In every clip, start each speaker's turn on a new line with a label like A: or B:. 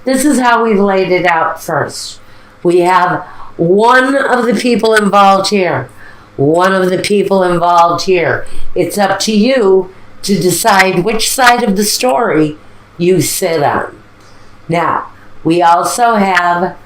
A: this is how we laid it out first. We have one of the people involved here, one of the people involved here. It's up to you to decide which side of the story you sit on. Now, we also have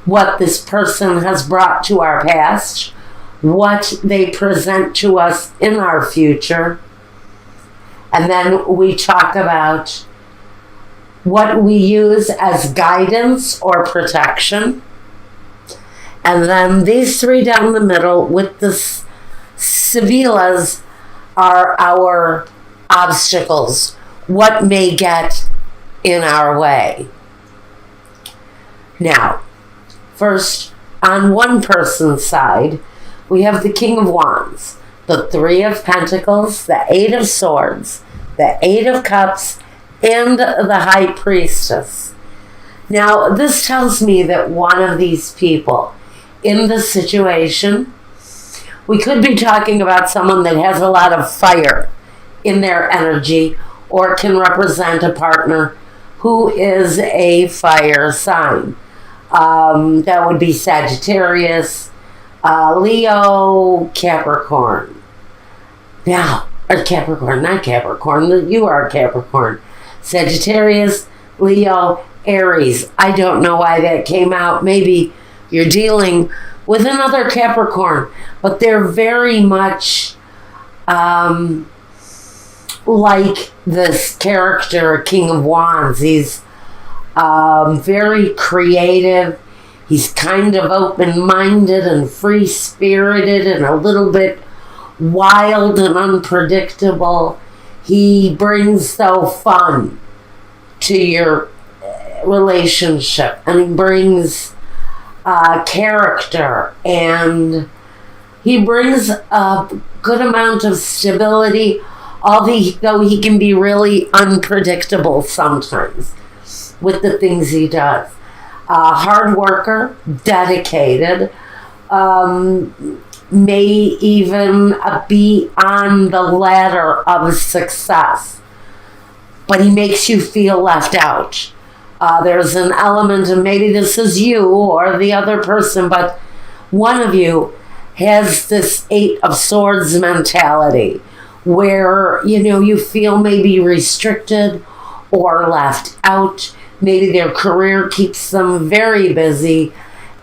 A: what this person has brought to our past, what they present to us in our future, and then we talk about what we use as guidance or protection. And then these three down the middle with the Sevillas are our obstacles, what may get in our way. Now, first, on one person's side, we have the King of Wands, the Three of Pentacles, the Eight of Swords, the Eight of Cups, and the High Priestess. Now, this tells me that one of these people in this situation, we could be talking about someone that has a lot of fire in their energy, or can represent a partner who is a fire sign. That would be Sagittarius, Leo, Capricorn. Now, or Capricorn, not Capricorn, you are Capricorn. Sagittarius, Leo, Aries. I don't know why that came out. Maybe you're dealing with another Capricorn, but they're very much like this character, King of Wands. He's very creative. He's kind of open-minded and free-spirited and a little bit wild and unpredictable. He brings, though, fun to your relationship, and he brings character, and he brings a good amount of stability, although he can be really unpredictable sometimes with the things he does. Hard worker, dedicated, may even be on the ladder of success, but he makes you feel left out. There's an element, and maybe this is you or the other person, but one of you has this Eight of Swords mentality where, you feel maybe restricted or left out. Maybe their career keeps them very busy,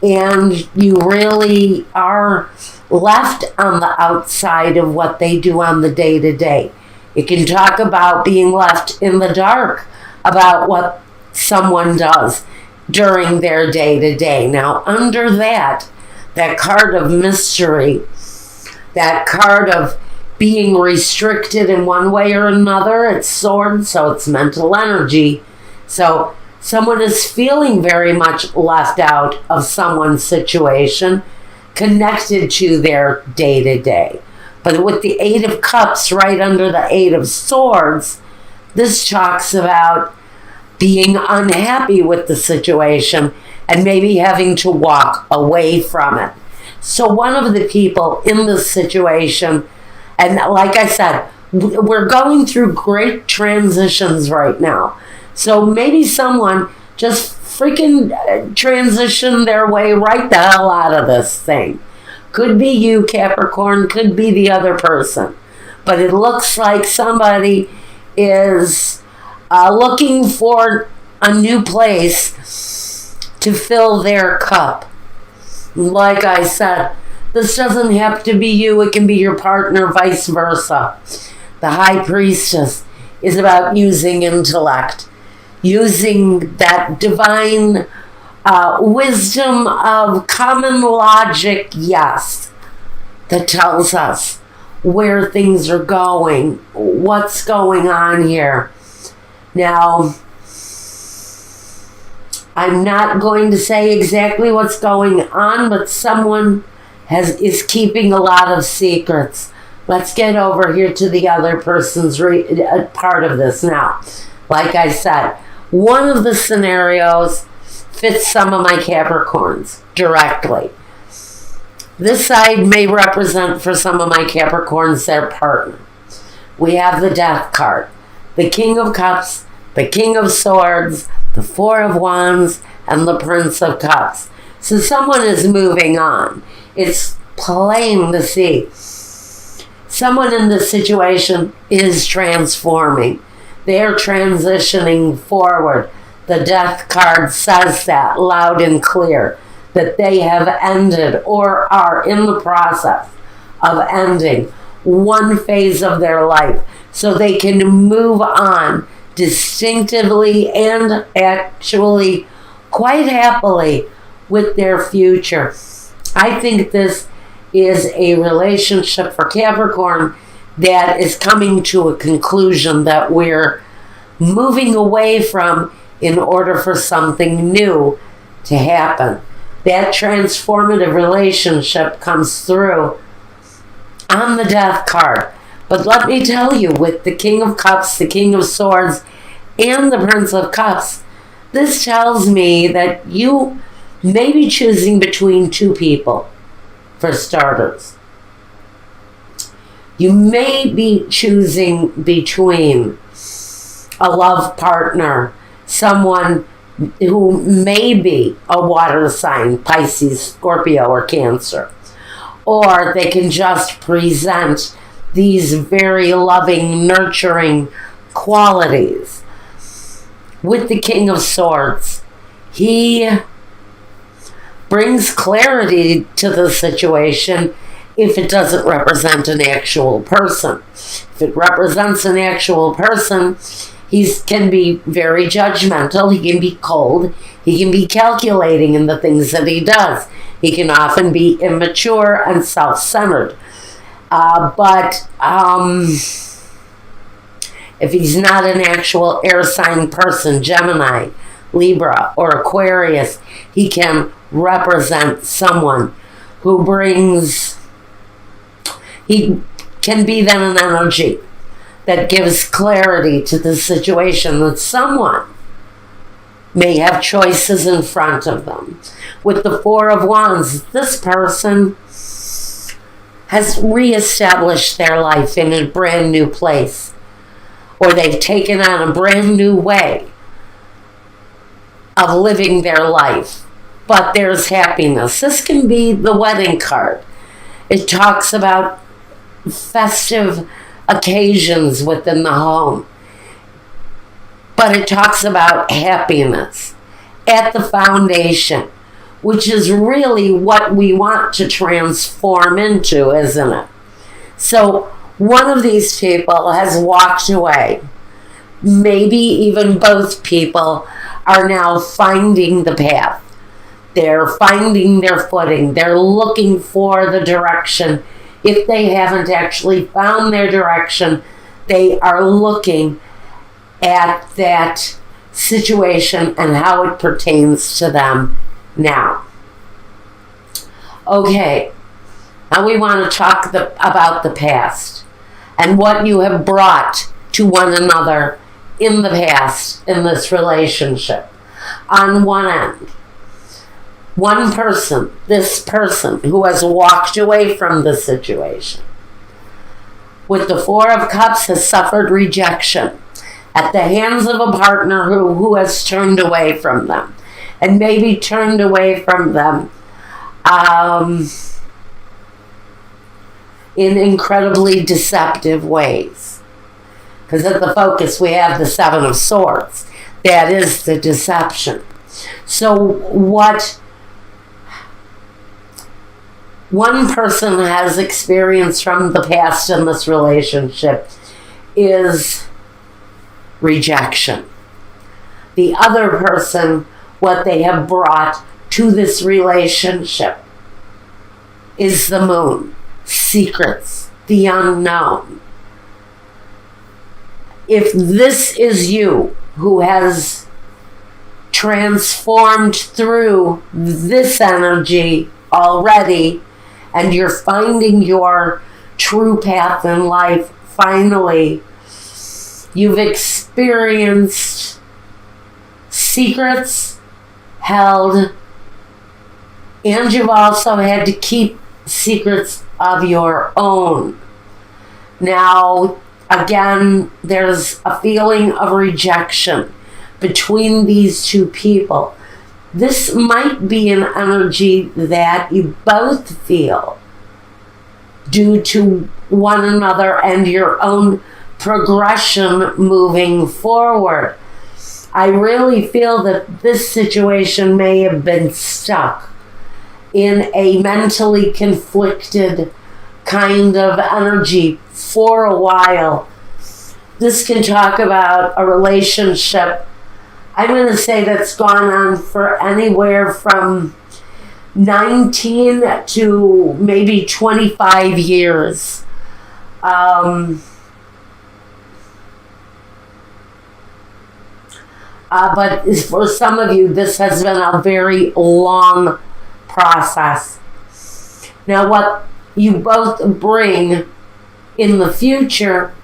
A: and you really are left on the outside of what they do on the day-to-day. You can talk about being left in the dark about what someone does during their day-to-day. Now, under that card of mystery, that card of being restricted in one way or another, it's swords, so it's mental energy. So someone is feeling very much left out of someone's situation, connected to their day-to-day. But with the Eight of Cups right under the Eight of Swords, this talks about being unhappy with the situation and maybe having to walk away from it. So one of the people in this situation, and like I said, we're going through great transitions right now. So maybe someone just freaking transitioned their way right the hell out of this thing. Could be you, Capricorn, could be the other person. But it looks like somebody is looking for a new place to fill their cup. Like I said, this doesn't have to be you, it can be your partner, vice versa. The High Priestess is about using intellect, using that divine wisdom of common logic, yes, that tells us where things are going, what's going on here. Now, I'm not going to say exactly what's going on, but someone is keeping a lot of secrets. Let's get over here to the other person's part of this now. Like I said, one of the scenarios fits some of my Capricorns directly. This side may represent for some of my Capricorns their partner. We have the Death card, the King of Cups, the King of Swords, the Four of Wands, and the Prince of Cups. So someone is moving on. It's plain to see. Someone in this situation is transforming. They're transitioning forward. The Death card says that loud and clear, that they have ended or are in the process of ending one phase of their life so they can move on distinctively and actually quite happily with their future. I think this is a relationship for Capricorn that is coming to a conclusion that we're moving away from in order for something new to happen. That transformative relationship comes through on the Death card. But let me tell you, with the King of Cups, the King of Swords, and the Prince of Cups, this tells me that you may be choosing between two people, for starters. You may be choosing between a love partner, someone who may be a water sign, Pisces, Scorpio, or Cancer. Or they can just present these very loving, nurturing qualities. With the King of Swords, he brings clarity to the situation if it doesn't represent an actual person. If it represents an actual person, he can be very judgmental, he can be cold, he can be calculating in the things that he does. He can often be immature and self-centered. But if he's not an actual air sign person, Gemini, Libra, or Aquarius, he can represent someone who brings, he can be then an energy that gives clarity to the situation, that someone may have choices in front of them. With the Four of Wands, this person has reestablished their life in a brand new place, or they've taken on a brand new way of living their life. But there's happiness. This can be the wedding card. It talks about festive occasions within the home. But it talks about happiness at the foundation, which is really what we want to transform into, isn't it? So one of these people has walked away. Maybe even both people are now finding the path. They're finding their footing. They're looking for the direction. If they haven't actually found their direction, they are looking at that situation and how it pertains to them now. Okay, now we want to talk about the past and what you have brought to one another in the past in this relationship. On one end, one person, this person who has walked away from the situation with the Four of Cups has suffered rejection at the hands of a partner who has turned away from them, and maybe turned away from them in incredibly deceptive ways. Because at the focus we have the Seven of Swords. That is the deception. So what one person has experienced from the past in this relationship is rejection. The other person, what they have brought to this relationship is the Moon, secrets, the unknown. If this is you who has transformed through this energy already, and you're finding your true path in life, finally, you've experienced secrets held, and you've also had to keep secrets of your own. Now, again, there's a feeling of rejection between these two people. This might be an energy that you both feel due to one another and your own progression moving forward. I really feel that this situation may have been stuck in a mentally conflicted kind of energy for a while. This can talk about a relationship, I'm going to say, that's gone on for anywhere from 19 to maybe 25 years. But for some of you, this has been a very long process. Now, what you both bring in the future,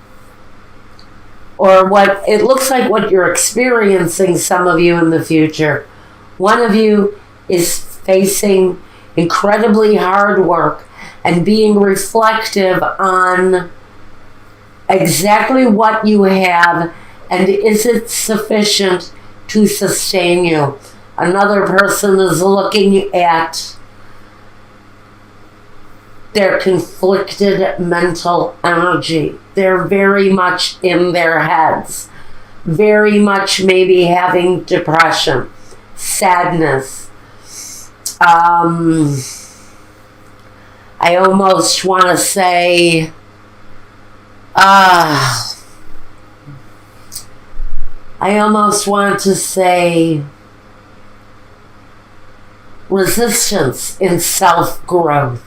A: or what it looks like what you're experiencing, some of you in the future, one of you is facing incredibly hard work and being reflective on exactly what you have and is it sufficient to sustain you. Another person is looking at their conflicted mental energy. They're very much in their heads, very much maybe having depression, sadness. I almost want to say, resistance in self-growth.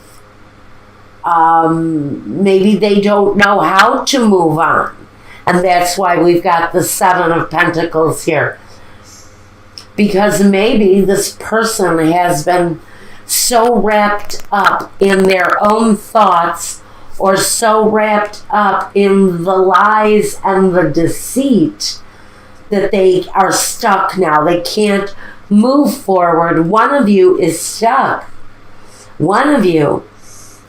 A: Maybe they don't know how to move on. And that's why we've got the Seven of Pentacles here. Because maybe this person has been so wrapped up in their own thoughts, or so wrapped up in the lies and the deceit, that they are stuck now. They can't move forward. One of you is stuck. One of you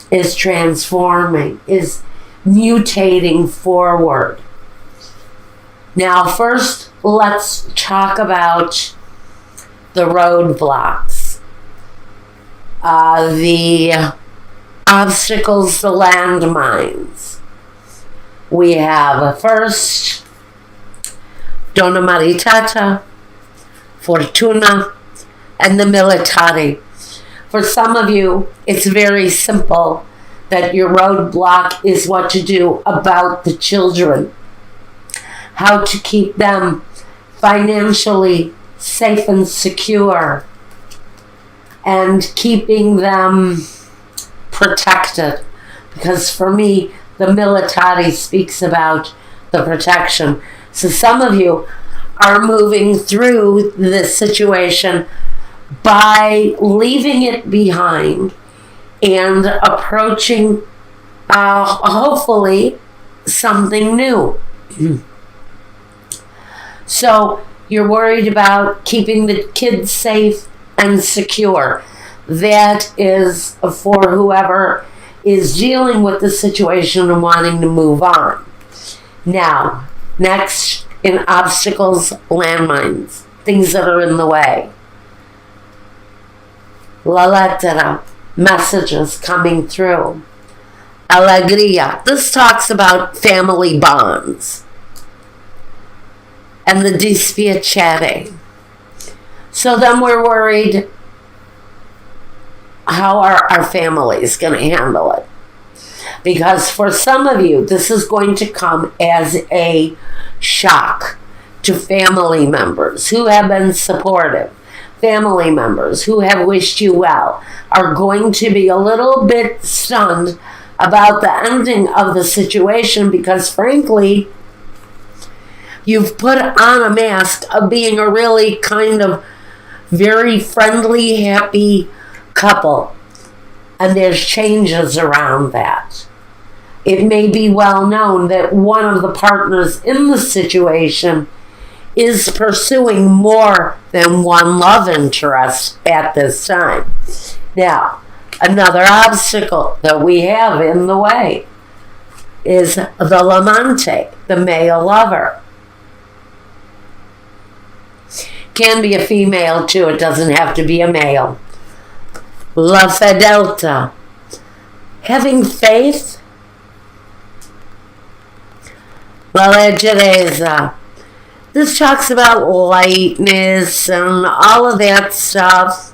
A: is transforming, is mutating forward. Now, first, let's talk about the roadblocks, the obstacles, the landmines. We have first, Donna Maritata, Fortuna, and the Militari. For some of you, it's very simple that your roadblock is what to do about the children, how to keep them financially safe and secure, and keeping them protected. Because for me, the Militari speaks about the protection. So some of you are moving through this situation by leaving it behind and approaching, hopefully, something new. So you're worried about keeping the kids safe and secure. That is for whoever is dealing with the situation and wanting to move on. Now, next, in obstacles, landmines, things that are in the way. La lettera, messages coming through. Alegria, this talks about family bonds. And the dispiacere. So then we're worried, how are our families going to handle it? Because for some of you, this is going to come as a shock to family members who have been supportive. Family members who have wished you well are going to be a little bit stunned about the ending of the situation, because frankly, you've put on a mask of being a really kind of very friendly, happy couple. And there's changes around that. It may be well known that one of the partners in the situation is pursuing more than one love interest at this time. Now, another obstacle that we have in the way is the l'amante, the male lover. can be a female too. It doesn't have to be a male. La Fidelta. Having faith. La Leggerezza. This talks about lightness and all of that stuff.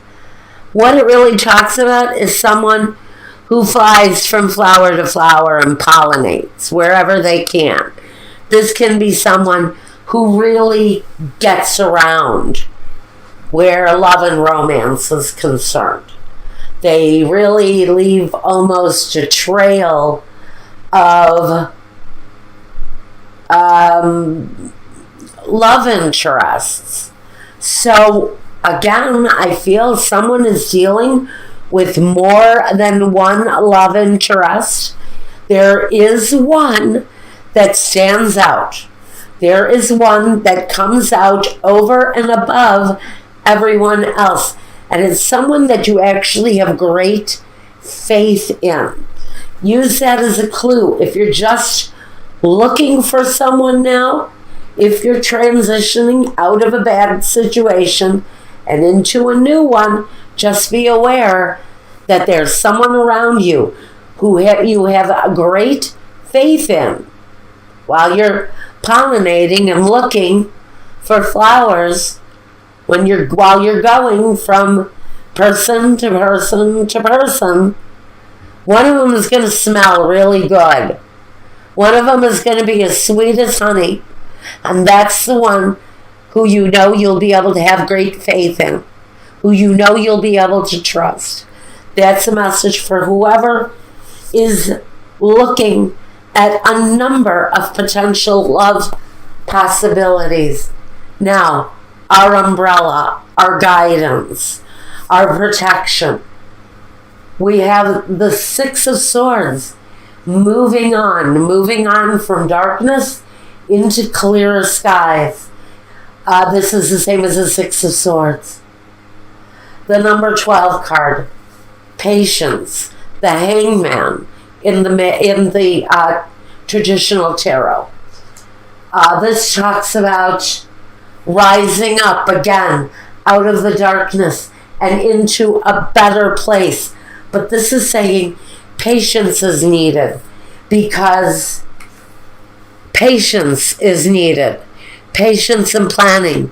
A: What it really talks about is someone who flies from flower to flower and pollinates wherever they can. This can be someone who really gets around where love and romance is concerned. They really leave almost a trail of love interests. So again, I feel someone is dealing with more than one love interest. There is one that stands out. There is one that comes out over and above everyone else. And it's someone that you actually have great faith in. Use that as a clue. If you're just looking for someone now, if you're transitioning out of a bad situation and into a new one, just be aware that there's someone around you who you have a great faith in. While you're pollinating and looking for flowers, while you're going from person to person to person, one of them is going to smell really good. One of them is going to be as sweet as honey. And that's the one who you know you'll be able to have great faith in, who you know you'll be able to trust. That's a message for whoever is looking at a number of potential love possibilities. Now, our umbrella, our guidance, our protection. We have the Six of Swords moving on from darkness into clearer skies. This is the same as the Six of Swords. The number 12 card, patience, the hangman in the traditional tarot. This talks about rising up again out of the darkness and into a better place. But this is saying patience is needed, because patience is needed. Patience and planning.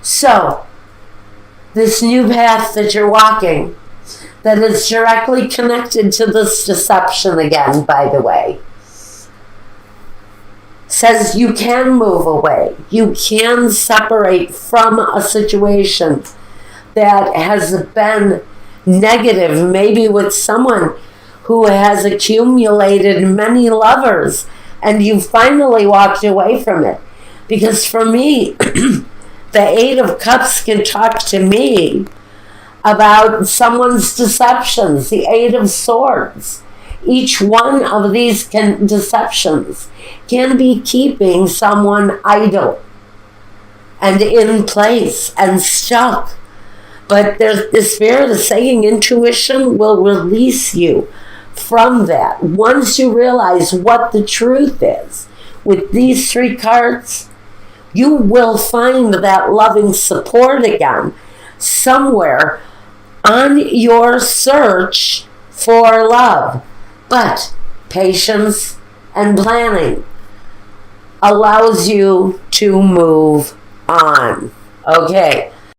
A: So, this new path that you're walking, that is directly connected to this deception again, by the way, says you can move away. You can separate from a situation that has been negative, maybe with someone who has accumulated many lovers, and you finally walked away from it. Because for me, the Eight of Cups can talk to me about someone's deceptions. The Eight of Swords. Each one of these deceptions can be keeping someone idle and in place and stuck. But the Spirit is saying intuition will release you from that. Once you realize what the truth is, with these three cards, you will find that loving support again somewhere on your search for love. But patience and planning allows you to move on. Okay,